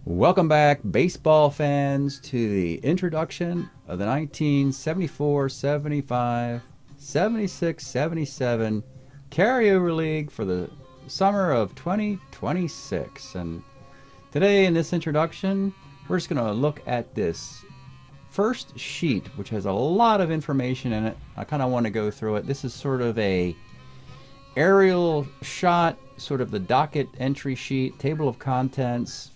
Welcome back, baseball fans, to the introduction of the 1974, 75, 76, 77 carryover league for the summer of 2026. And today in this introduction, we're just going to look at this first sheet, which has a lot of information in it. I kind of want to go through it. This is sort of a aerial shot, sort of the docket entry sheet, table of contents,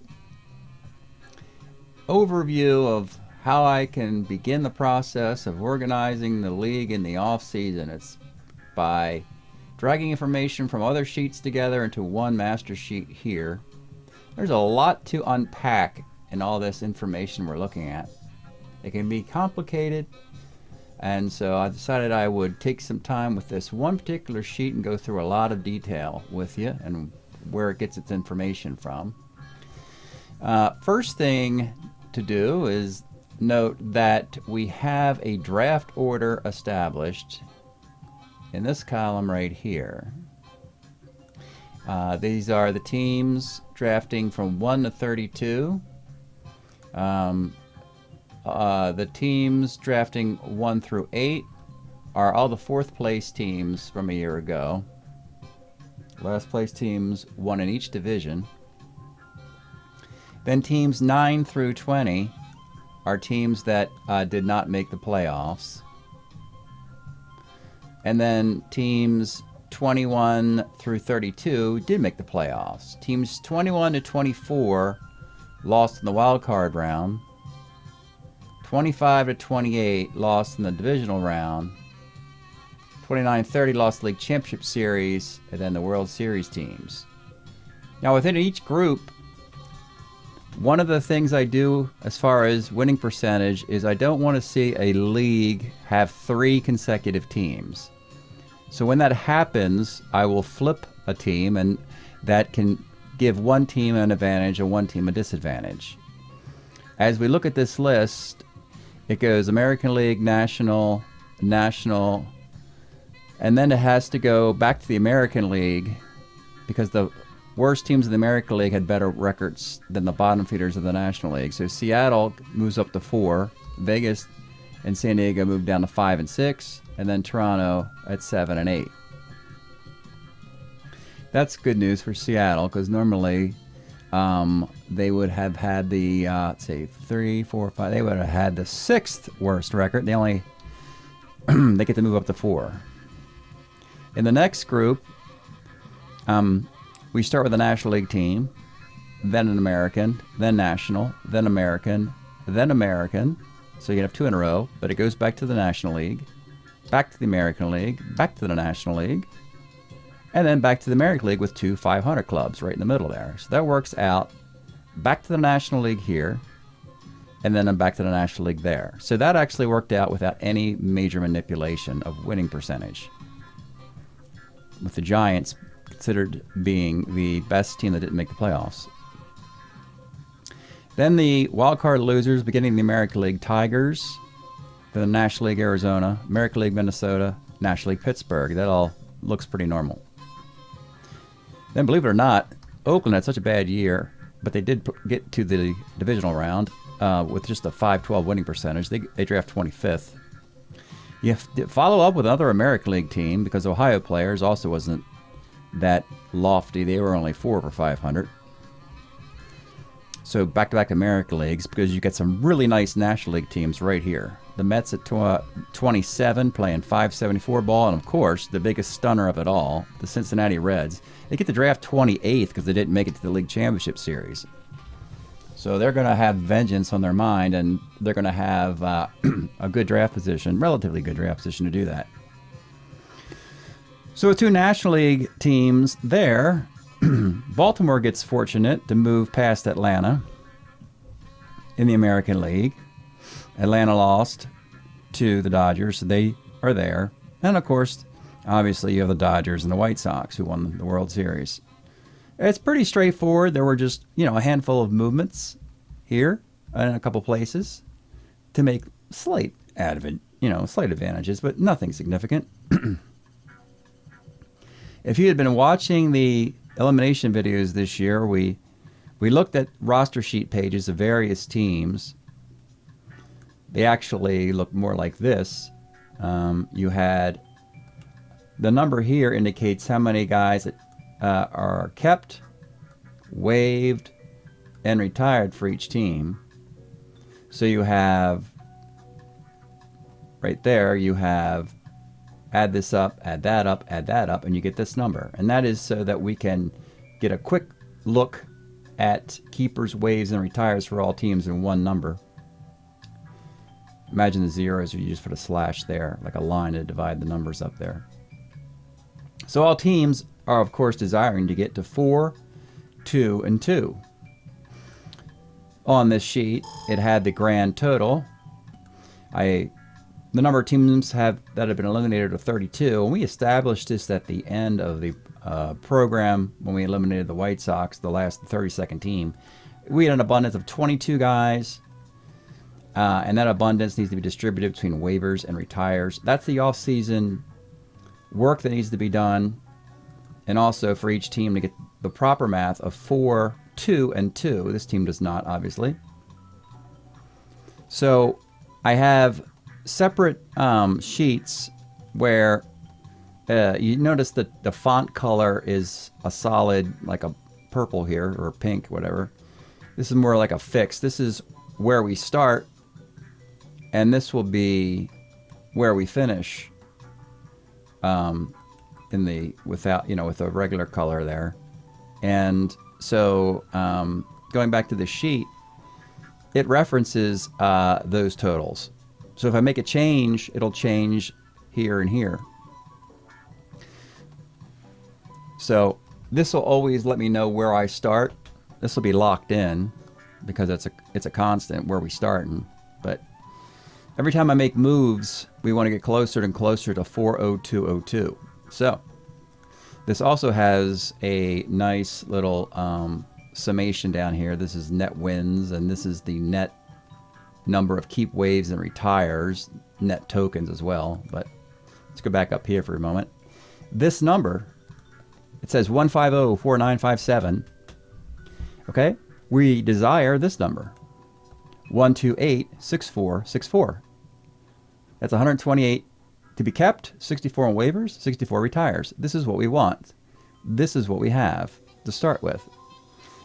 overview of how I can begin the process of organizing the league in the off season. It's by dragging information from other sheets together into one master sheet here. There's a lot to unpack in all this information we're looking at. It can be complicated, and so I decided I would take some time with this one particular sheet and go through a lot of detail with you and where it gets its information from. First thing to do is note that we have a draft order established in this column right here. These are the teams drafting from 1 to 32. The teams drafting 1 through 8 are all the fourth place teams from a year ago. Last place teams, one in each division. Then teams 9 through 20 are teams that did not make the playoffs. And then teams 21 through 32 did make the playoffs. Teams 21 to 24 lost in the wild card round. 25 to 28 lost in the divisional round. 29-30 lost the league championship series, and then the World Series teams. Now within each group, one of the things I do as far as winning percentage is I don't want to see a league have 3 consecutive teams. So when that happens, I will flip a team, and that can give one team an advantage and one team a disadvantage. As we look at this list, it goes American League, National, National, and then it has to go back to the American League because the worst teams in the American League had better records than the bottom feeders of the National League. So Seattle moves up to 4, Vegas and San Diego move down to 5 and 6, and then Toronto at 7 and 8. That's good news for Seattle because normally they would have had the, let's see, 3, 4, 5, they would have had the 6th worst record. They only, they get to move up to 4. In the next group, we start with the National League team, then an American, then National, then American, then American. So you have 2 in a row, but it goes back to the National League, back to the American League, back to the National League, and then back to the American League with 2 500 clubs right in the middle there. So that works out back to the National League here, and then I'm back to the National League there. So that actually worked out without any major manipulation of winning percentage, with the Giants considered being the best team that didn't make the playoffs. Then the wild card losers, beginning in the American League, Tigers, then the National League, Arizona, American League, Minnesota, National League, Pittsburgh. That all looks pretty normal. Then, believe it or not, Oakland had such a bad year, but they did get to the divisional round with just a 5-12 winning percentage. They draft 25th. You have to follow up with another American League team because Ohio players also wasn't that lofty. They were only 4 over 500. So back-to-back American Leagues, because you get some really nice National League teams right here. The Mets at 27 playing 574 ball, and of course the biggest stunner of it all, the Cincinnati Reds. They get to draft 28th because they didn't make it to the league championship series. So they're going to have vengeance on their mind, and they're going to have a good draft position, relatively good draft position to do that. So with 2 National League teams there, Baltimore gets fortunate to move past Atlanta in the American League. Atlanta lost to the Dodgers, so they are there. And of course, obviously you have the Dodgers and the White Sox who won the World Series. It's pretty straightforward. There were just, a handful of movements here and a couple places to make slight advantages, but nothing significant. If you had been watching the elimination videos this year, we we looked at roster sheet pages of various teams. They actually look more like this. You had the number here indicates how many guys that are kept, waived, and retired for each team. So you have right there, you have add this up, add that up, add that up, and you get this number. And that is so that we can get a quick look at keepers, waives, and retires for all teams in one number. Imagine the zeros, or you just put a slash there, like a line to divide the numbers up there. So all teams are, of course, desiring to get to 4, 2, and 2. On this sheet, it had the grand total. The number of teams that have been eliminated are 32, and we established this at the end of the program when we eliminated the White Sox, the last 32nd team. We had an abundance of 22 guys, and that abundance needs to be distributed between waivers and retires. That's the off-season work that needs to be done, and also for each team to get the proper math of 4, 2, and 2. This team does not, obviously. So I have separate sheets where you notice that the font color is a solid, like a purple here, or pink, whatever. This is more like a fix. This is where we start, and this will be where we finish. In the with a regular color there, and so going back to the sheet, it references those totals. So if I make a change, it'll change here and here. So this will always let me know where I start. This will be locked in because it's a constant where we start. But every time I make moves, we want to get closer and closer to 40202. So this also has a nice little summation down here. This is net wins, and this is the net number of keep, waves, and retires, net tokens as well. But let's go back up here for a moment. This number, it says 1504957. Okay, we desire this number, 1286464. That's 128 to be kept, 64 on waivers, 64 retires. This is what we want. This is what we have to start with.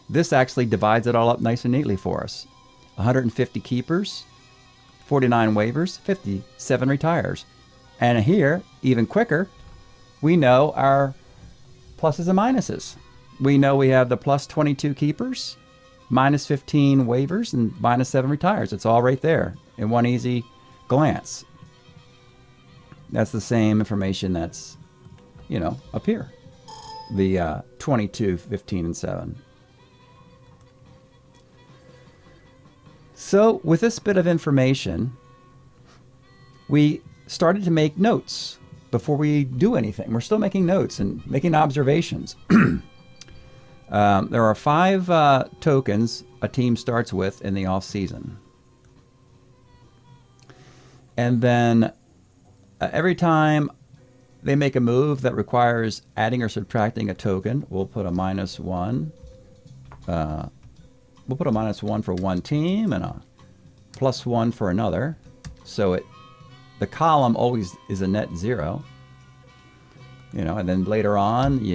This actually divides it all up nice and neatly for us. 150 keepers, 49 waivers, 57 retires. And here, even quicker, we know our pluses and minuses. We know we have the plus 22 keepers, minus 15 waivers, and minus 7 retires. It's all right there in one easy glance. That's the same information that's, up here. The 22, 15, and 7. So with this bit of information, we started to make notes before we do anything. We're still making notes and making observations. There are 5 tokens a team starts with in the off season. And then every time they make a move that requires adding or subtracting a token, we'll put a -1. We'll put a -1 for one team and a +1 for another. So the column always is a net 0. And then later on,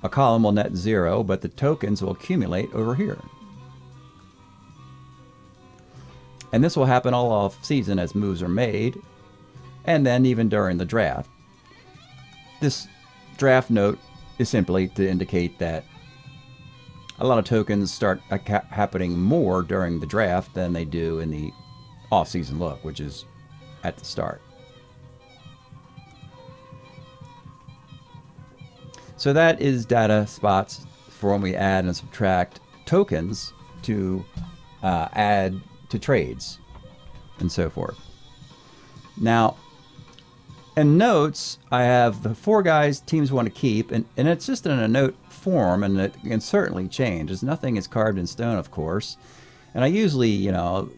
a column will net 0, but the tokens will accumulate over here. And this will happen all off season as moves are made, and then even during the draft. This draft note is simply to indicate that a lot of tokens start happening more during the draft than they do in the off-season look, which is at the start. So that is data spots for when we add and subtract tokens to add to trades and so forth. Now, in notes, I have the 4 guys teams want to keep, and it's just in a note form, and it can certainly change. Nothing is carved in stone, of course. And I usually,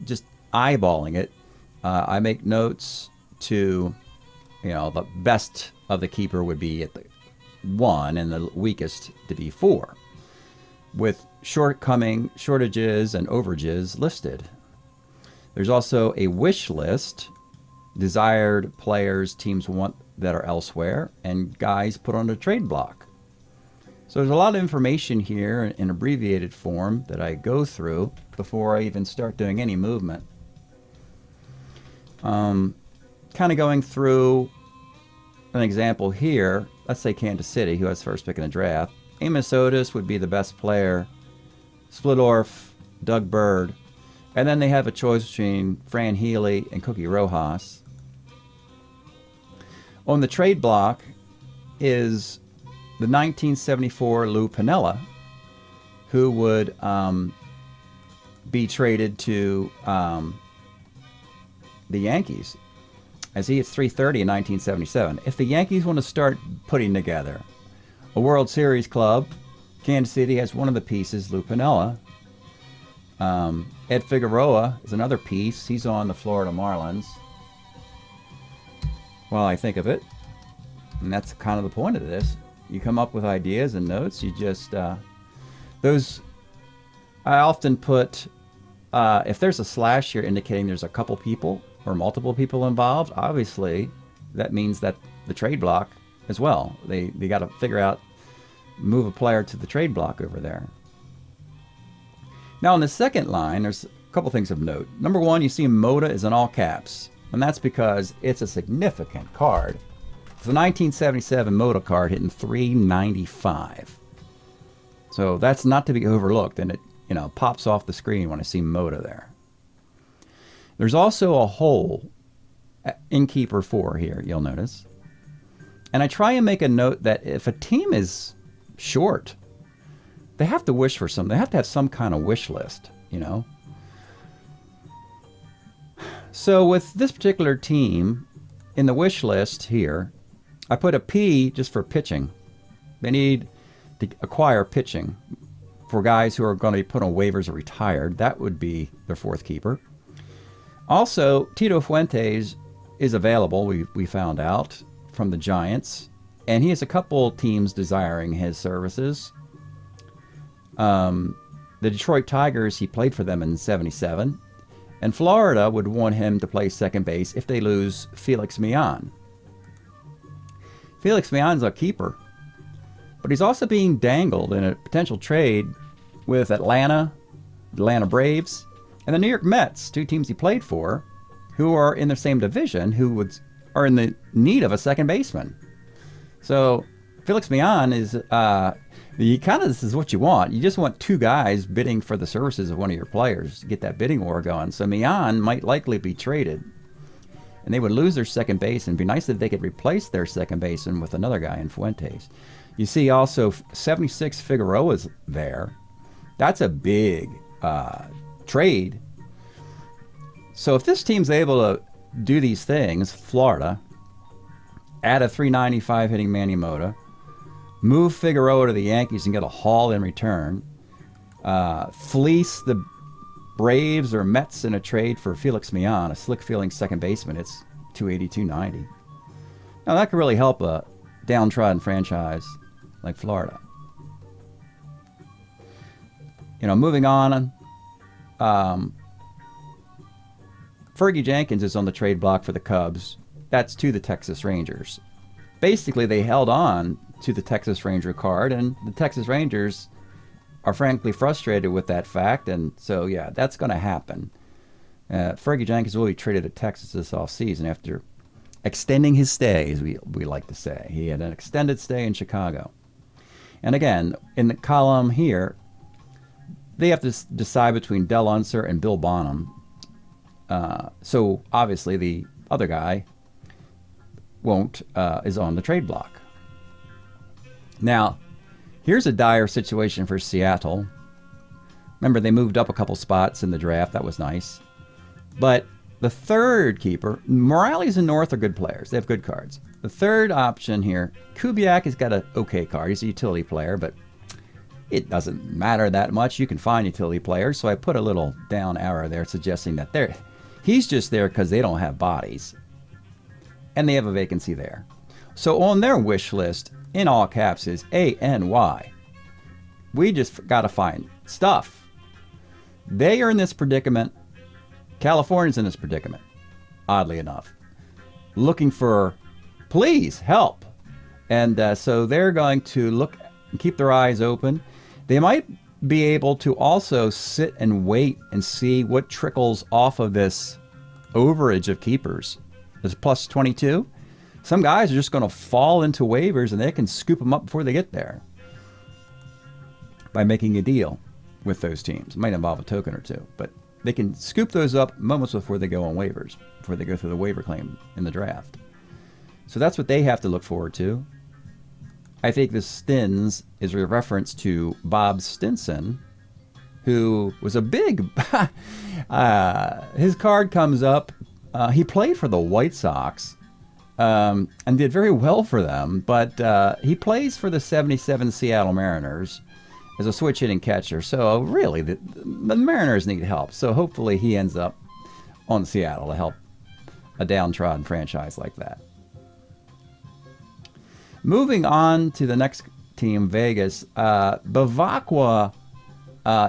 just eyeballing it, I make notes to, the best of the keeper would be at the 1 and the weakest to be 4, with shortages and overages listed. There's also a wish list, desired players teams want that are elsewhere, and guys put on a trade block. So there's a lot of information here in abbreviated form that I go through before I even start doing any movement. Kind of going through an example here. Let's say Kansas City, who has first pick in the draft. Amos Otis would be the best player. Splittorf, Doug Bird. And then they have a choice between Fran Healy and Cookie Rojas. On the trade block is the 1974 Lou Piniella, who would be traded to the Yankees, as he hits 330 in 1977. If the Yankees want to start putting together a World Series club, Kansas City has one of the pieces, Lou Piniella. Ed Figueroa is another piece. He's on the Florida Marlins. While I think of it, and that's kind of the point of this. You come up with ideas and notes. You just those. I often put if there's a slash here indicating there's a couple people or multiple people involved. Obviously, that means that the trade block as well. They got to figure out move a player to the trade block over there. Now on the second line, there's a couple things of note. Number one, you see Moda is in all caps, and that's because it's a significant card. It's the 1977 Moda card hitting 395. So that's not to be overlooked, and it pops off the screen when I see Moda there. There's also a hole in Keeper 4 here, you'll notice. And I try and make a note that if a team is short, they have to wish for something. They have to have some kind of wish list, So with this particular team, in the wish list here, I put a P just for pitching. They need to acquire pitching for guys who are going to be put on waivers or retired. That would be their fourth keeper. Also, Tito Fuentes is available, we found out, from the Giants. And he has a couple teams desiring his services. The Detroit Tigers, he played for them in '77. And Florida would want him to play second base if they lose Felix Millan. Felix Millan's a keeper, but he's also being dangled in a potential trade with Atlanta, the Atlanta Braves, and the New York Mets, two teams he played for, who are in the same division, are in the need of a second baseman. So Felix Millan is this is what you want. You just want two guys bidding for the services of one of your players to get that bidding war going. So Millan might likely be traded, and they would lose their second base, and it'd be nice if they could replace their second baseman with another guy in Fuentes. You see also 76 Figueroa's there. That's a big trade. So if this team's able to do these things, Florida, add a 395 hitting Manny Mota, move Figueroa to the Yankees and get a haul in return, fleece the Braves or Mets in a trade for Felix Millan, a slick-feeling second baseman, it's 280, 290. Now that could really help a downtrodden franchise like Florida. Moving on, Fergie Jenkins is on the trade block for the Cubs. That's to the Texas Rangers. Basically, they held on to the Texas Ranger card, and the Texas Rangers are frankly frustrated with that fact, and so, yeah, that's going to happen. Fergie Jenkins will be traded to Texas this offseason after extending his stay, as we like to say. He had an extended stay in Chicago. And again, in the column here, they have to decide between Del Unser and Bill Bonham. So obviously the other guy is on the trade block. Now, here's a dire situation for Seattle. Remember, they moved up a couple spots in the draft. That was nice. But the third keeper, Morales and North are good players. They have good cards. The third option here, Kubiak has got an okay card. He's a utility player, but it doesn't matter that much. You can find utility players. So I put a little down arrow there suggesting that he's just there because they don't have bodies. And they have a vacancy there. So on their wish list, in all caps, is ANY. We just got to find stuff. They are in this predicament. California's in this predicament, oddly enough. Looking for, please, help. And so they're going to look and keep their eyes open. They might be able to also sit and wait and see what trickles off of this overage of keepers. There's plus 22. Some guys are just going to fall into waivers and they can scoop them up before they get there by making a deal with those teams. It might involve a token or two, but they can scoop those up moments before they go on waivers, before they go through the waiver claim in the draft. So that's what they have to look forward to. I think this Stins is a reference to Bob Stinson, who was a big... his card comes up. He played for the White Sox and did very well for them, but he plays for the 77 Seattle Mariners as a switch hitting catcher. So really, the Mariners need help. So hopefully he ends up on Seattle to help a downtrodden franchise like that. Moving on to the next team, Vegas. Bavacqua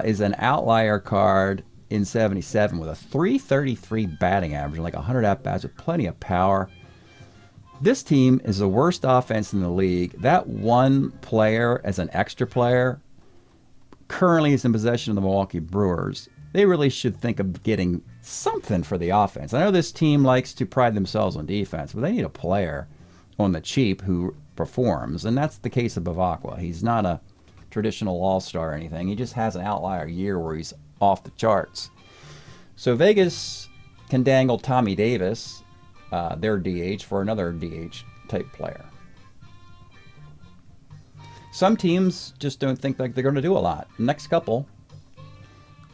is an outlier card in 77 with a 333 batting average, like 100 at-bats with plenty of power. This team is the worst offense in the league. That one player as an extra player currently is in possession of the Milwaukee Brewers. They really should think of getting something for the offense. I know this team likes to pride themselves on defense, but they need a player on the cheap who performs, and that's the case of Bavacqua. He's not a traditional all-star or anything. He just has an outlier year where he's off the charts. So Vegas can dangle Tommy Davis, their DH, for another DH type player. Some teams just don't think like they're going to do a lot. Next couple,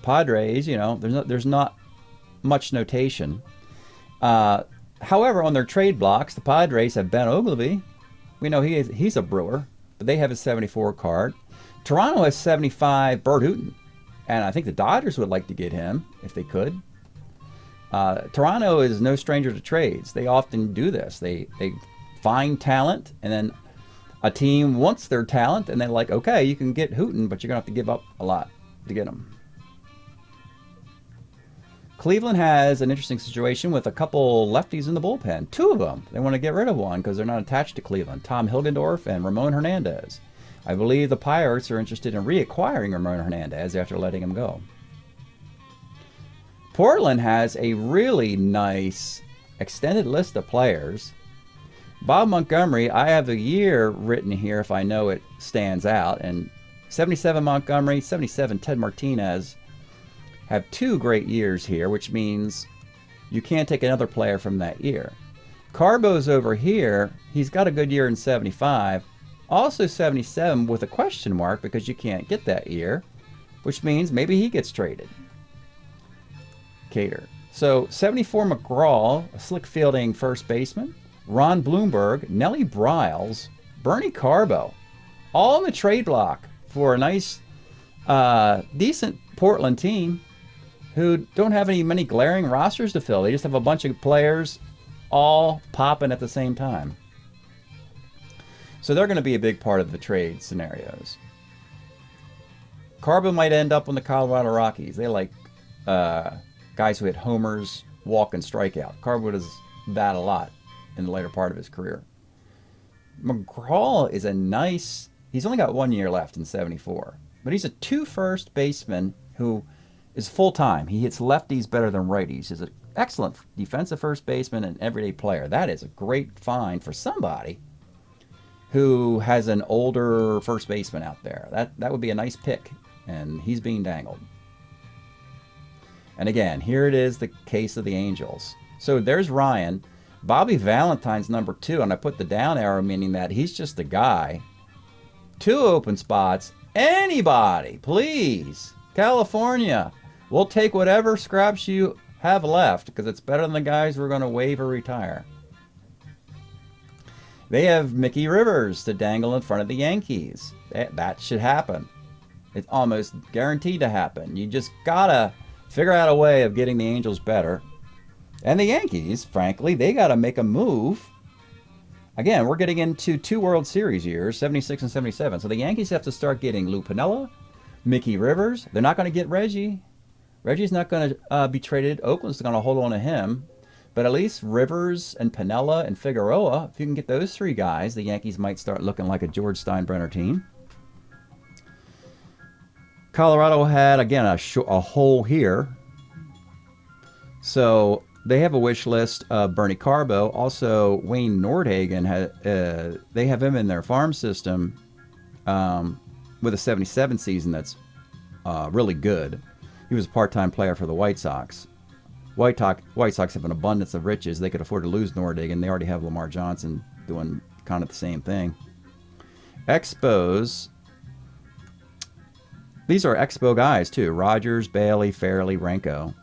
Padres, there's not much notation. However, on their trade blocks, the Padres have Ben Oglivie. We know he's a Brewer, but they have a 74 card. Toronto has 75 Bert Hooton, and I think the Dodgers would like to get him if they could. Toronto is no stranger to trades. They often do this. They find talent, and then a team wants their talent, and they're like, okay, you can get Hooton, but you're going to have to give up a lot to get him. Cleveland has an interesting situation with a couple lefties in the bullpen. Two of them. They want to get rid of one because they're not attached to Cleveland. Tom Hilgendorf and Ramon Hernandez. I believe the Pirates are interested in reacquiring Ramon Hernandez after letting him go. Portland has a really nice extended list of players. Bob Montgomery, I have a year written here if I know it stands out. And 77 Montgomery, 77 Ted Martinez have two great years here, which means you can't take another player from that year. Carbo's over here. He's got a good year in 75. Also 77 with a question mark because you can't get that year, which means maybe he gets traded. Cater. So 74 McGraw, a slick fielding first baseman. Ron Bloomberg, Nellie Briles, Bernie Carbo, all in the trade block for a nice, decent Portland team who don't have many glaring rosters to fill. They just have a bunch of players all popping at the same time. So they're going to be a big part of the trade scenarios. Carbo might end up on the Colorado Rockies. They like guys who hit homers, walk, and strikeout. Carbo does that a lot in the later part of his career. McGraw is a nice... He's only got 1 year left in 74. But he's a 2 first baseman who is full-time. He hits lefties better than righties. He's an excellent defensive first baseman and everyday player. That is a great find for somebody who has an older first baseman out there. That would be a nice pick, and he's being dangled. And again, here it is, the case of the Angels. So there's Ryan. Bobby Valentine's number 2, and I put the down arrow, meaning that he's just a guy. 2 open spots. Anybody, please. California. We'll take whatever scraps you have left because it's better than the guys we're going to waive or retire. They have Mickey Rivers to dangle in front of the Yankees. That should happen. It's almost guaranteed to happen. You just got to figure out a way of getting the Angels better. And the Yankees, frankly, they got to make a move Again, we're getting into 2 World Series years, 76 and 77. So the Yankees have to start getting Lou Piniella, Mickey Rivers. They're not going to get Reggie. Reggie's not going to be traded. Oakland's going to hold on to him. But at least Rivers and Piniella and Figueroa, if you can get those 3 guys, the Yankees might start looking like a George Steinbrenner team. Colorado had, again, a hole here. So they have a wish list of Bernie Carbo. Also, Wayne Nordhagen, they have him in their farm system with a 77 season that's really good. He was a part-time player for the White Sox. White Sox have an abundance of riches. They could afford to lose Nordhagen. They already have Lamar Johnson doing kind of the same thing. Expos. These are Expo guys, too. Rogers, Bailey, Fairley, Renko.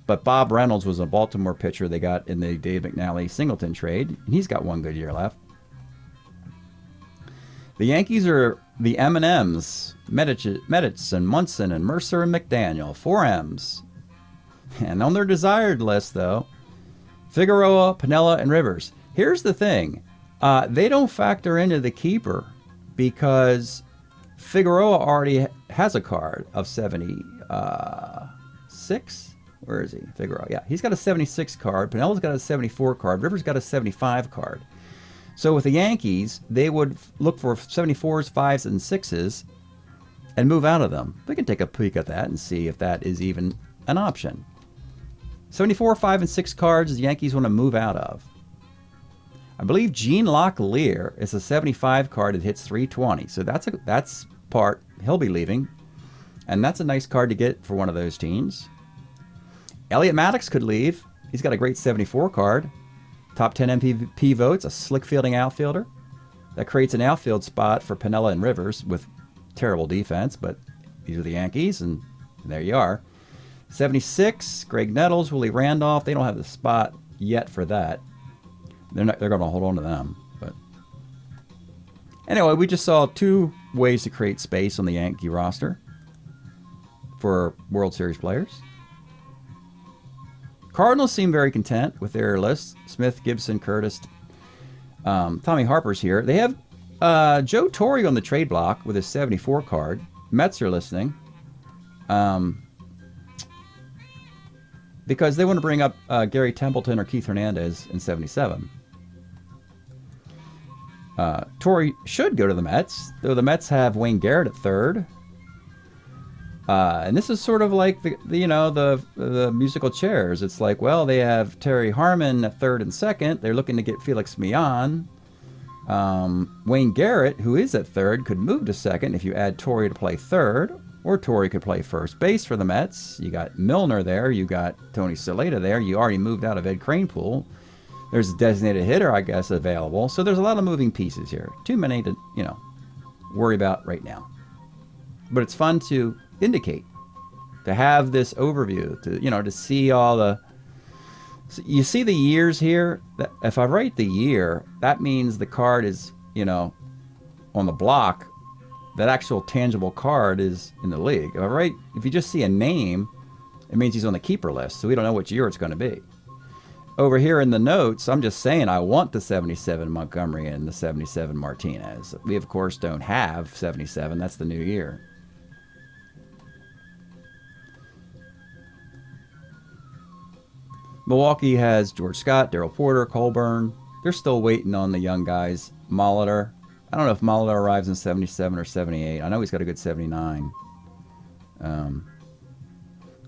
But Bob Reynolds was a Baltimore pitcher they got in the Dave McNally-Singleton trade, and he's got 1 good year left. The Yankees are the M&Ms, Meditz and Munson and Mercer and McDaniel, 4 M's. And on their desired list, though, Figueroa, Piniella, and Rivers. Here's the thing. They don't factor into the keeper because Figueroa already has a card of 76. Where is he? Figueroa. Yeah, he's got a 76 card. Pinella's got a 74 card. Rivers got a 75 card. So with the Yankees, they would look for 74s, 5s, and 6s and move out of them. We can take a peek at that and see if that is even an option. 74, 5, and 6 cards the Yankees want to move out of. I believe Gene Locklear is a 75 card that hits 320. So that's part he'll be leaving. And that's a nice card to get for one of those teams. Elliot Maddox could leave. He's got a great 74 card. Top 10 MVP votes, a slick fielding outfielder. That creates an outfield spot for Piniella and Rivers with terrible defense, but these are the Yankees, and there you are. 76, Greg Nettles, Willie Randolph. They don't have the spot yet for that. They're going to hold on to them. But anyway, we just saw 2 ways to create space on the Yankee roster for World Series players. Cardinals seem very content with their list. Smith, Gibson, Curtis, Tommy Harper's here. They have Joe Torre on the trade block with his 74 card. Mets are listening. Because they want to bring up Gary Templeton or Keith Hernandez in 77. Torrey should go to the Mets, though the Mets have Wayne Garrett at 3rd. And this is sort of like the musical chairs. It's like, well, they have Terry Harmon at 3rd and 2nd. They're looking to get Felix Millan. Wayne Garrett, who is at 3rd, could move to 2nd if you add Torrey to play 3rd. Or Torrey could play first base for the Mets. You got Milner there. You got Tony Saleta there. You already moved out of Ed Kranepool. There's a designated hitter, I guess, available. So there's a lot of moving pieces here. Too many to, worry about right now. But it's fun to indicate, to have this overview, to see all the... You see the years here? If I write the year, that means the card is, on the block. That actual tangible card is in the league. If you just see a name, it means he's on the keeper list, so we don't know which year it's going to be. Over here in the notes, I'm just saying I want the 77 Montgomery and the 77 Martinez. We, of course, don't have 77. That's the new year. Milwaukee has George Scott, Darryl Porter, Colburn. They're still waiting on the young guys. Molitor. I don't know if Molitor arrives in 77 or 78. I know he's got a good 79.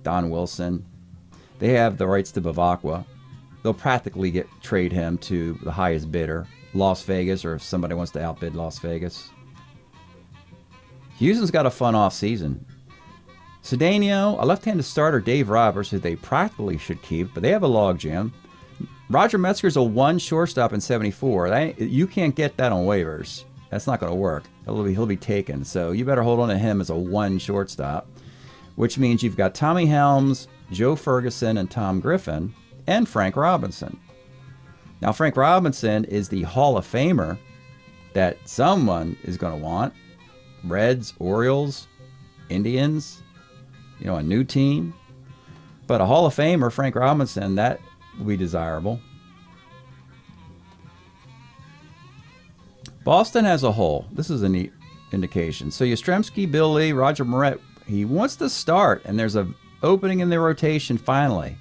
Don Wilson. They have the rights to Bavacqua. They'll practically trade him to the highest bidder, Las Vegas, or if somebody wants to outbid Las Vegas. Houston's got a fun offseason. Cedeno, a left-handed starter, Dave Roberts, who they practically should keep, but they have a logjam. Roger Metzger's a 1 shortstop in 74. You can't get that on waivers. That's not going to work. He'll be taken. So you better hold on to him as a 1 shortstop, which means you've got Tommy Helms, Joe Ferguson, and Tom Griffin, and Frank Robinson. Now, Frank Robinson is the Hall of Famer that someone is going to want. Reds, Orioles, Indians, a new team. But a Hall of Famer, Frank Robinson, that would be desirable. Boston as a whole, this is a neat indication. So Yastrzemski, Bill Lee, Roger Moret, he wants to start, and there's an opening in their rotation finally.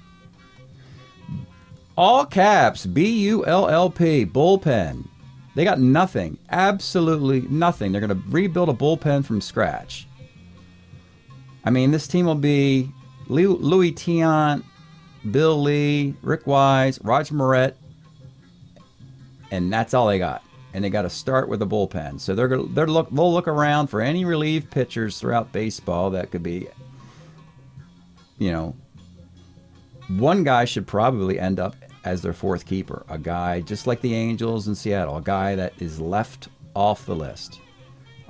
All caps, B-U-L-L-P, bullpen. They got nothing, absolutely nothing. They're going to rebuild a bullpen from scratch. I mean, this team will be Louis Tiant, Bill Lee, Rick Wise, Roger Moret, and that's all they got. And they got to start with a bullpen. So they'll look around for any relief pitchers throughout baseball that could be, you know, one guy should probably end up as their fourth keeper. A guy just like the Angels in Seattle, a guy that is left off the list,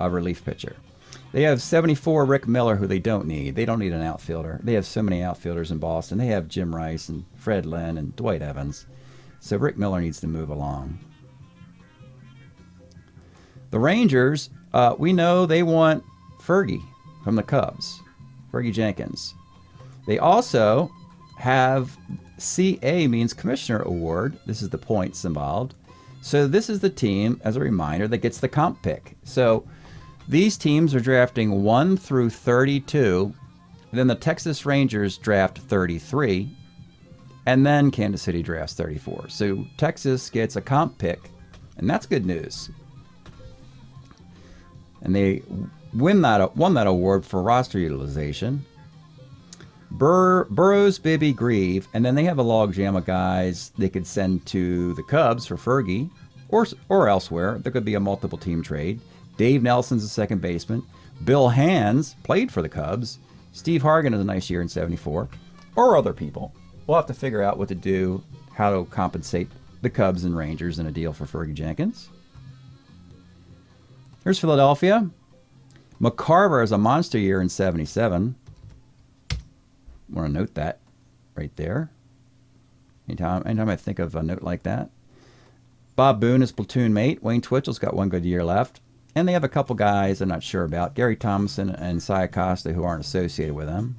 a relief pitcher. They have 74 Rick Miller, who they don't need. They don't need an outfielder. They have so many outfielders in Boston. They have Jim Rice and Fred Lynn and Dwight Evans. So Rick Miller needs to move along. The Rangers, we know they want Fergie from the Cubs, Fergie Jenkins. They also have CA means Commissioner Award. This is the points involved. So this is the team, as a reminder, that gets the comp pick. So these teams are drafting 1 through 32. Then the Texas Rangers draft 33. And then Kansas City drafts 34. So Texas gets a comp pick, and that's good news. And they won that award for roster utilization. Burroughs, Bibby, Grieve, and then they have a logjam of guys they could send to the Cubs for Fergie or elsewhere. There could be a multiple team trade. Dave Nelson's a second baseman. Bill Hands played for the Cubs. Steve Hargan has a nice year in 74. Or other people. We'll have to figure out what to do, how to compensate the Cubs and Rangers in a deal for Fergie Jenkins. Here's Philadelphia. McCarver has a monster year in 77. I want to note that right there. Anytime I think of a note like that. Bob Boone is platoon mate. Wayne Twitchell's got one good year left. And they have a couple guys I'm not sure about. Gary Thompson and Cy Acosta, who aren't associated with them.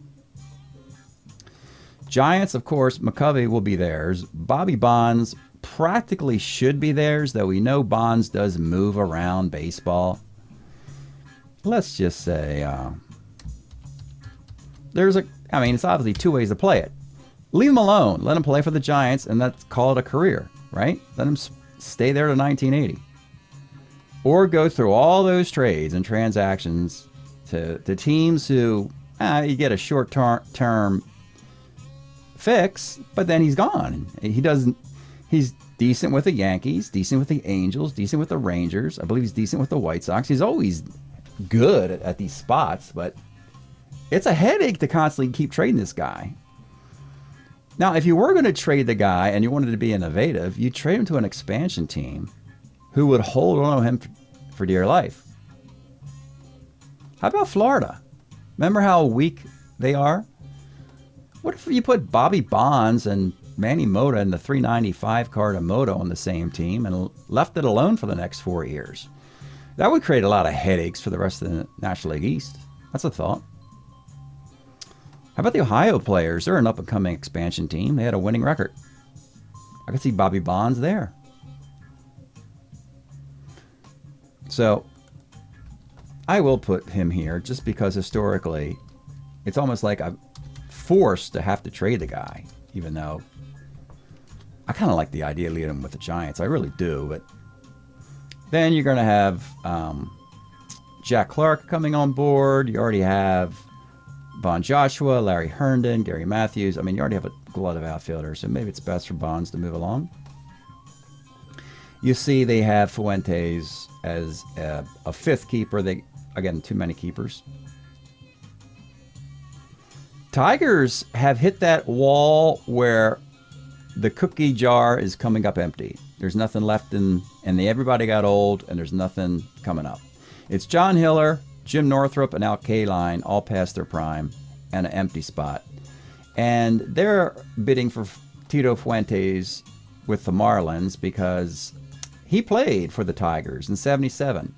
Giants, of course, McCovey will be theirs. Bobby Bonds practically should be theirs, though we know Bonds does move around baseball. Let's just say it's obviously two ways to play it. Leave him alone. Let him play for the Giants, and let's call it a career, right? Let him stay there to 1980. Or go through all those trades and transactions to teams who you get a short-term fix, but then he's gone. He's decent with the Yankees, decent with the Angels, decent with the Rangers. I believe he's decent with the White Sox. He's always good at these spots, but it's a headache to constantly keep trading this guy. Now, if you were going to trade the guy and you wanted to be innovative, you'd trade him to an expansion team who would hold on to him for dear life. How about Florida? Remember how weak they are? What if you put Bobby Bonds and Manny Mota and the 395 card of Mota on the same team and left it alone for the next 4 years? That would create a lot of headaches for the rest of the National League East. That's a thought. How about the Ohio players? They're an up-and-coming expansion team. They had a winning record. I could see Bobby Bonds there. So I will put him here just because historically it's almost like I'm forced to have to trade the guy, even though I kind of like the idea of leaving him with the Giants. I really do. But then you're going to have Jack Clark coming on board. You already have Von Joshua, Larry Herndon, Gary Matthews. I mean, you already have a glut of outfielders, so maybe it's best for Bonds to move along. You see they have Fuentes as a fifth keeper. Again, too many keepers. Tigers have hit that wall where the cookie jar is coming up empty. There's nothing left and everybody got old, and there's nothing coming up. It's John Hiller, Jim Northrup, and Al Kaline all past their prime, and an empty spot. And they're bidding for Tito Fuentes with the Marlins because he played for the Tigers in 77.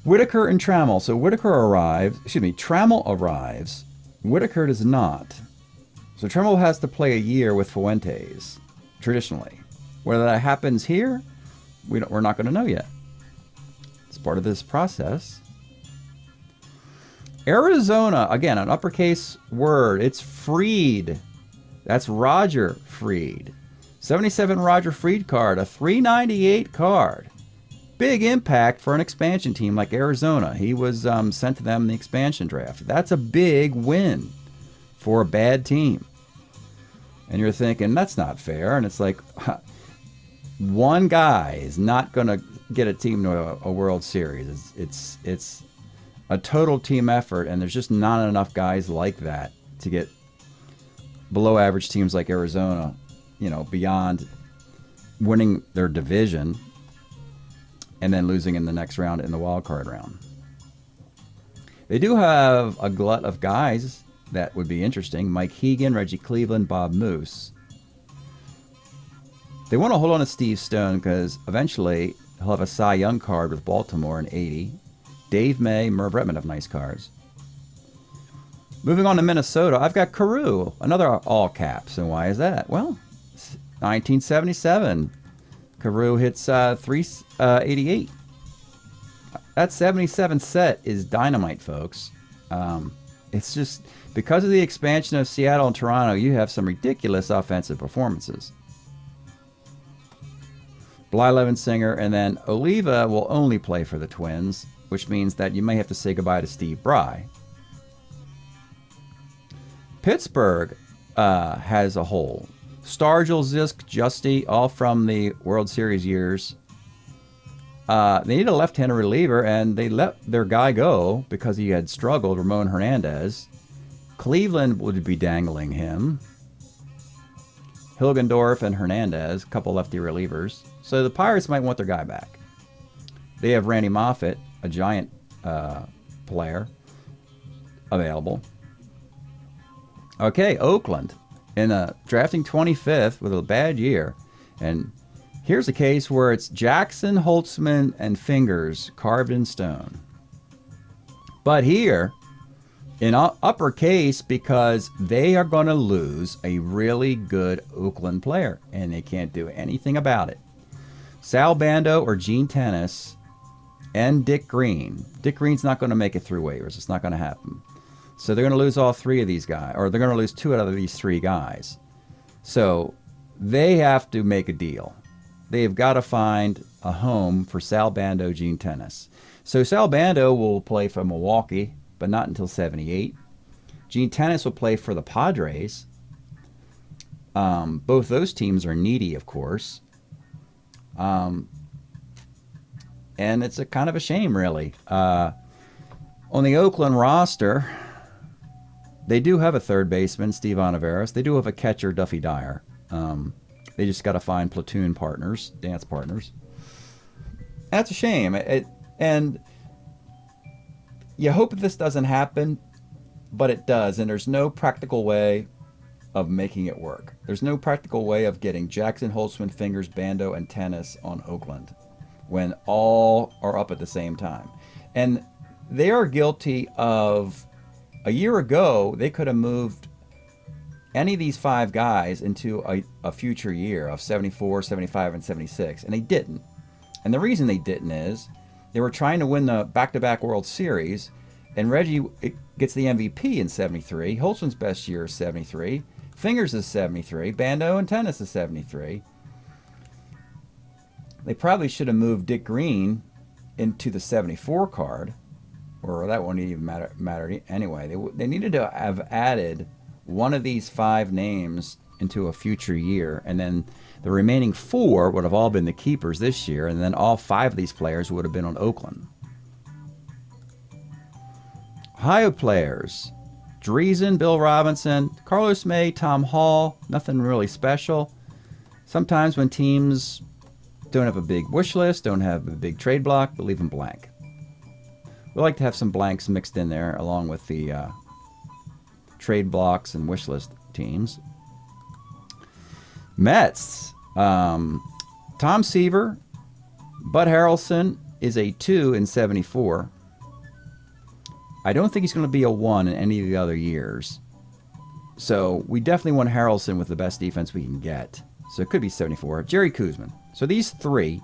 Whitaker and Trammell. So Trammell arrives. Whitaker does not. So Trammell has to play a year with Fuentes, traditionally. Whether that happens here, we're not going to know yet. It's part of this process. Arizona, again, an uppercase word. It's Fried. That's Roger Fried. 77 Roger Fried card, a 398 card. Big impact for an expansion team like Arizona. He was sent to them in the expansion draft. That's a big win for a bad team. And you're thinking, that's not fair. And it's like, one guy is not going to get a team to a World Series. It's a total team effort, and there's just not enough guys like that to get below average teams like Arizona, you know, beyond winning their division and then losing in the next round in the wild card round. They do have a glut of guys that would be interesting. Mike Hegan, Reggie Cleveland, Bob Moose. They want to hold on to Steve Stone because eventually he'll have a Cy Young card with Baltimore in 80. Dave May, Merv Retman have nice cards. Moving on to Minnesota, I've got Carew, another all caps. And why is that? Well, 1977. Carew hits 388. That 77 set is dynamite, folks. It's just because of the expansion of Seattle and Toronto, you have some ridiculous offensive performances. Blyleven Singer, and then Oliva will only play for the Twins, which means that you may have to say goodbye to Steve Bry. Pittsburgh has a hole. Stargell, Zisk, Justy, all from the World Series years. They need a left-handed reliever, and they let their guy go because he had struggled, Ramon Hernandez. Cleveland would be dangling him. Hilgendorf and Hernandez, a couple lefty relievers. So the Pirates might want their guy back. They have Randy Moffett, a giant player, available. Okay, Oakland, in drafting 25th with a bad year. And here's a case where it's Jackson, Holtzman, and Fingers carved in stone. But here, in uppercase, because they are going to lose a really good Oakland player, and they can't do anything about it. Sal Bando or Gene Tennis and Dick Green. Dick Green's not going to make it through waivers. It's not going to happen. So they're going to lose all three of these guys, or they're going to lose two out of these three guys. So they have to make a deal. They've got to find a home for Sal Bando, Gene Tennis. So Sal Bando will play for Milwaukee, but not until 78. Gene Tennis will play for the Padres. Both those teams are needy, of course. And it's a kind of a shame, really. On the Oakland roster, they do have a third baseman, Steve Olivares. They do have a catcher, Duffy Dyer. They just got to find platoon partners, dance partners. That's a shame. And you hope this doesn't happen, but it does. And there's no practical way of making it work. There's no practical way of getting Jackson, Holtzman, Fingers, Bando, and Tennis on Oakland when all are up at the same time. And they are guilty of, a year ago, they could have moved any of these five guys into a future year of 74, 75, and 76, and they didn't. And the reason they didn't is they were trying to win the back-to-back World Series, and Reggie gets the MVP in 73. Holtzman's best year is 73. Fingers is 73. Bando and Tennis is 73. They probably should have moved Dick Green into the 74 card, or that won't even matter anyway. They needed to have added one of these five names into a future year, and then the remaining four would have all been the keepers this year, and then all five of these players would have been on Oakland. Ohio players: Dreesen, Bill Robinson, Carlos May, Tom Hall. Nothing really special. Sometimes when teams don't have a big wish list, don't have a big trade block, but leave them blank. We like to have some blanks mixed in there along with the trade blocks and wish list teams. Mets. Tom Seaver, Bud Harrelson is a 2 in 74. I don't think he's going to be a 1 in any of the other years. So we definitely want Harrelson with the best defense we can get. So it could be 74. Jerry Koosman. So these three.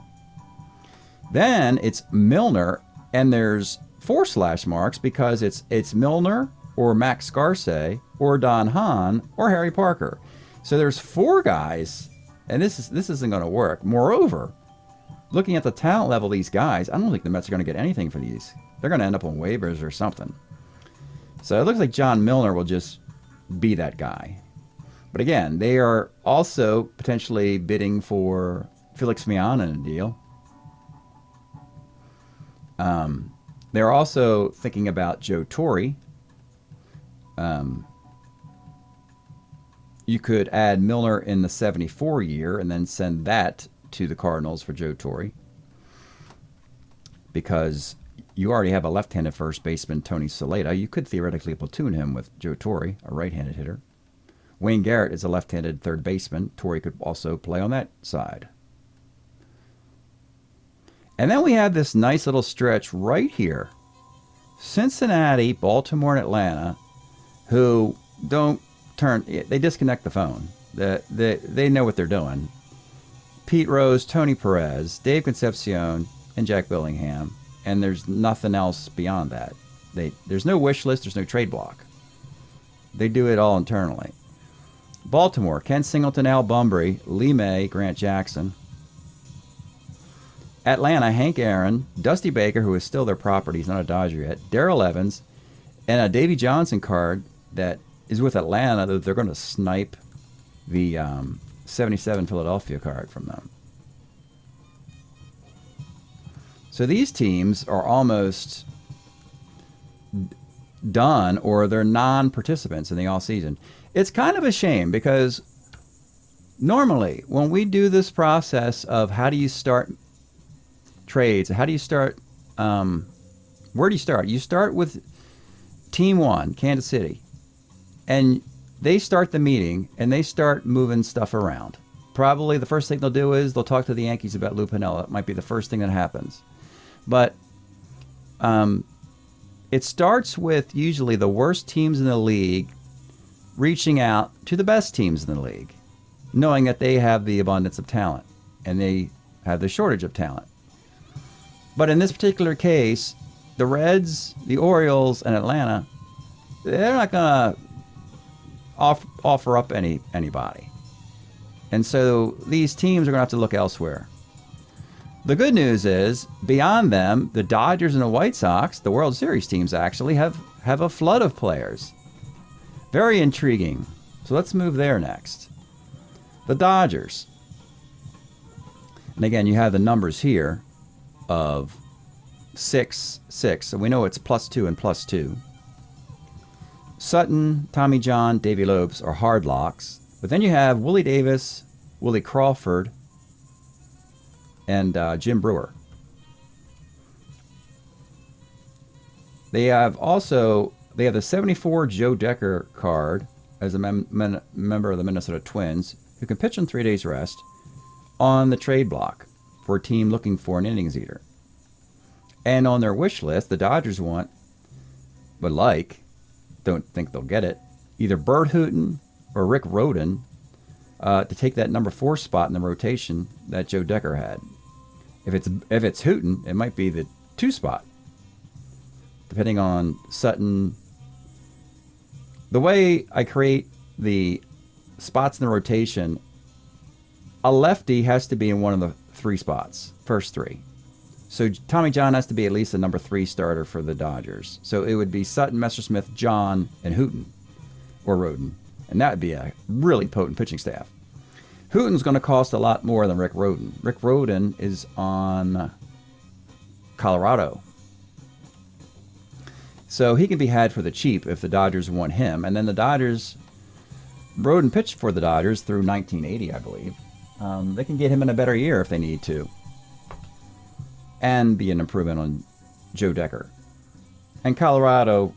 Then it's Milner And there's 4 slash marks because it's Milner or Max Garce or Don Hahn or Harry Parker. So there's 4 guys, and this isn't going to work. Moreover, looking at the talent level of these guys, I don't think the Mets are going to get anything for these. They're going to end up on waivers or something. So it looks like John Milner will just be that guy. But again, they are also potentially bidding for Felix Mian in a deal. They're also thinking about Joe Torre. You could add Milner in the 74 year and then send that to the Cardinals for Joe Torre, because you already have a left-handed first baseman, Tony Saleta. You could theoretically platoon him with Joe Torre, a right-handed hitter. Wayne Garrett is a left-handed third baseman. Torre could also play on that side. And then we have this nice little stretch right here. Cincinnati, Baltimore, and Atlanta, who they disconnect the phone. They know what they're doing. Pete Rose, Tony Perez, Dave Concepcion, and Jack Billingham. And there's nothing else beyond that. There's no wish list. There's no trade block. They do it all internally. Baltimore, Ken Singleton, Al Bunbury, Lee May, Grant Jackson. Atlanta, Hank Aaron, Dusty Baker, who is still their property. He's not a Dodger yet. Darrell Evans, and a Davey Johnson card that is with Atlanta that they're going to snipe the 77 Philadelphia card from them. So these teams are almost done, or they're non-participants in the offseason. It's kind of a shame because normally when we do this process of how do you start trades, how do you start, where do you start? You start with Team 1, Kansas City, and they start the meeting and they start moving stuff around. Probably the first thing they'll do is they'll talk to the Yankees about Lou Piniella. It might be the first thing that happens. But it starts with usually the worst teams in the league reaching out to the best teams in the league, knowing that they have the abundance of talent and they have the shortage of talent. But in this particular case, the Reds, the Orioles, and Atlanta, they're not going to offer up anybody. And so these teams are going to have to look elsewhere. The good news is, beyond them, the Dodgers and the White Sox, the World Series teams actually have a flood of players. Very intriguing. So let's move there next. The Dodgers. And again, you have the numbers here of 6, 6. So we know it's +2 and +2. Sutton, Tommy John, Davey Lopes are hard locks. But then you have Willie Davis, Willie Crawford, and Jim Brewer. They have the 74 Joe Decker card as a member of the Minnesota Twins, who can pitch on 3 days rest on the trade block for a team looking for an innings eater. And on their wish list, the Dodgers don't think they'll get it, either Bert Hooton or Rick Rhoden to take that number 4 spot in the rotation that Joe Decker had. If it's Hooton, it might be the 2 spot, depending on Sutton. The way I create the spots in the rotation, a lefty has to be in one of the 3 spots, first 3. So Tommy John has to be at least a number 3 starter for the Dodgers. So it would be Sutton, Messersmith, John, and Hooton, or Rhoden. And that would be a really potent pitching staff. Hooton's going to cost a lot more than Rick Rhoden. Rick Rhoden is on Colorado. So he can be had for the cheap if the Dodgers want him. And then the Dodgers, Rhoden pitched for the Dodgers through 1980, I believe. They can get him in a better year if they need to. And be an improvement on Joe Decker. And Colorado,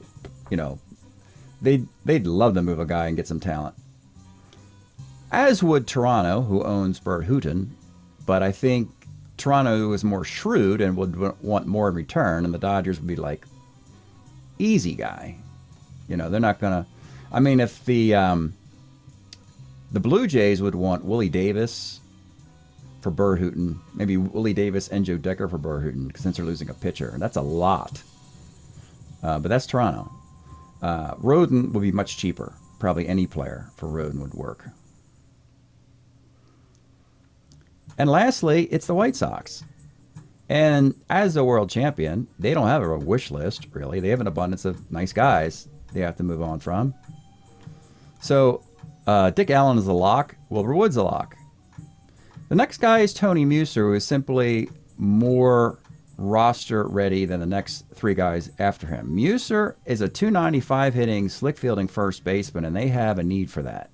they'd love to move a guy and get some talent. As would Toronto, who owns Bert Hooton. But I think Toronto is more shrewd and would want more in return. And the Dodgers would be like, easy guy. They're not going to... I mean, if the Blue Jays would want Willie Davis for Berhooten. Maybe Willie Davis and Joe Decker for Berhooten, since they're losing a pitcher. That's a lot. But that's Toronto. Roden will be much cheaper. Probably any player for Roden would work. And lastly, it's the White Sox. And as a world champion, they don't have a wish list, really. They have an abundance of nice guys they have to move on from. So Dick Allen is a lock. Wilbur Wood's a lock. The next guy is Tony Muser, who is simply more roster ready than the next three guys after him. Muser is a .295 hitting, slick fielding first baseman, and they have a need for that.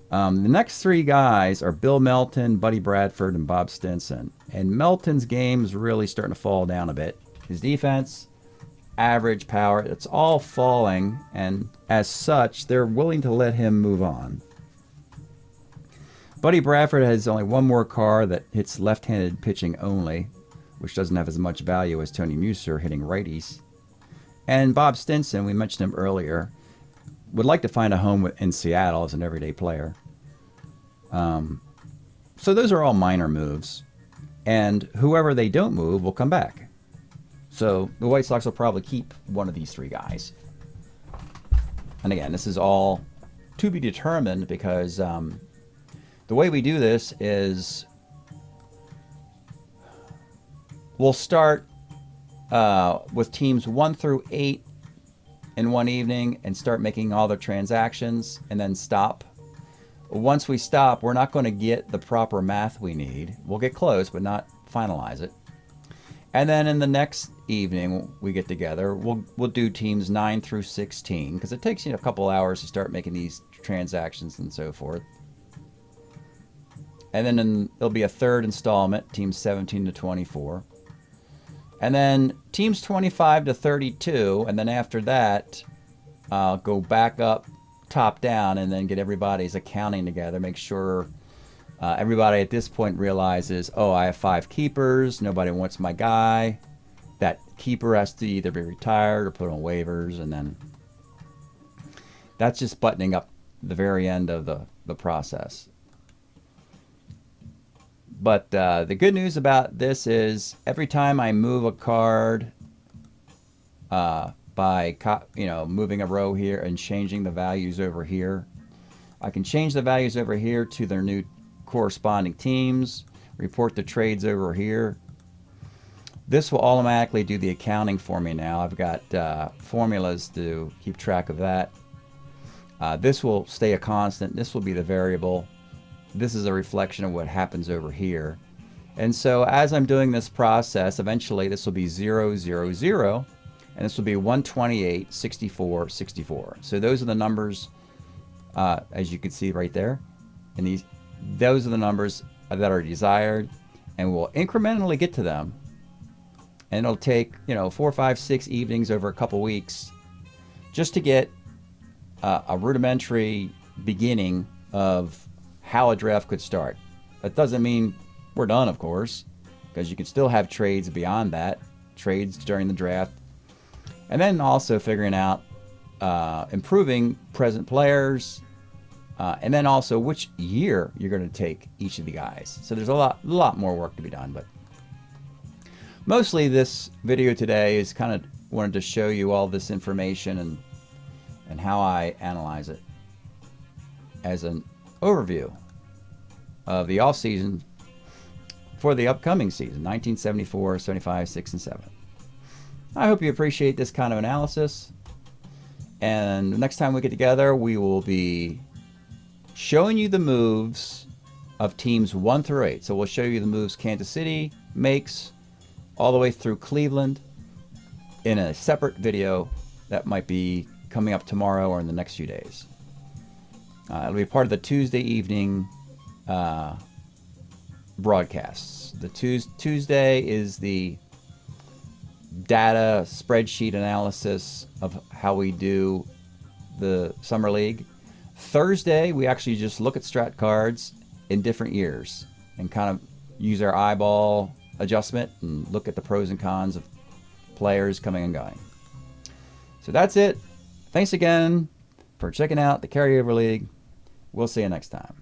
The next three guys are Bill Melton, Buddy Bradford, and Bob Stinson. And Melton's game is really starting to fall down a bit. His defense, average power, it's all falling, and as such, they're willing to let him move on. Buddy Bradford has only one more car that hits left-handed pitching only, which doesn't have as much value as Tony Muser hitting righties. And Bob Stinson, we mentioned him earlier, would like to find a home in Seattle as an everyday player. So those are all minor moves. And whoever they don't move will come back. So the White Sox will probably keep one of these three guys. And again, this is all to be determined because the way we do this is we'll start with teams 1 through 8 in one evening and start making all the transactions and then stop. Once we stop, we're not going to get the proper math we need. We'll get close, but not finalize it. And then in the next evening we get together, we'll do teams 9 through 16 because it takes a couple hours to start making these transactions and so forth. And then there'll be a third installment, teams 17 to 24. And then teams 25 to 32, and then after that, go back up, top down, and then get everybody's accounting together. Make sure everybody at this point realizes, oh, I have 5 keepers. Nobody wants my guy. That keeper has to either be retired or put on waivers, and then that's just buttoning up the very end of the process. But the good news about this is every time I move a card by moving a row here and changing the values over here, I can change the values over here to their new corresponding teams, report the trades over here. This will automatically do the accounting for me now. I've got formulas to keep track of that. This will stay a constant. This will be the variable. This is a reflection of what happens over here. And so as I'm doing this process, eventually this will be 0, 0, 0, and this will be 128, 64, 64. So those are the numbers, as you can see right there. And those are the numbers that are desired, and we'll incrementally get to them. And it'll take, 4, 5, 6 evenings over a couple weeks just to get a rudimentary beginning of how a draft could start. That doesn't mean we're done, of course, because you can still have trades beyond that, trades during the draft, and then also figuring out improving present players, and then also which year you're going to take each of the guys. So there's a lot more work to be done, but mostly this video today is kind of wanted to show you all this information and how I analyze it as an overview of the off-season for the upcoming season, 1974, 75, 6, and 7. I hope you appreciate this kind of analysis. And next time we get together, we will be showing you the moves of teams 1 through 8. So we'll show you the moves Kansas City makes all the way through Cleveland in a separate video that might be coming up tomorrow or in the next few days. It'll be part of the Tuesday evening broadcasts. The Tuesday is the data spreadsheet analysis of how we do the Summer League. Thursday, we actually just look at strat cards in different years and kind of use our eyeball adjustment and look at the pros and cons of players coming and going. So that's it. Thanks again for checking out the Carryover League. We'll see you next time.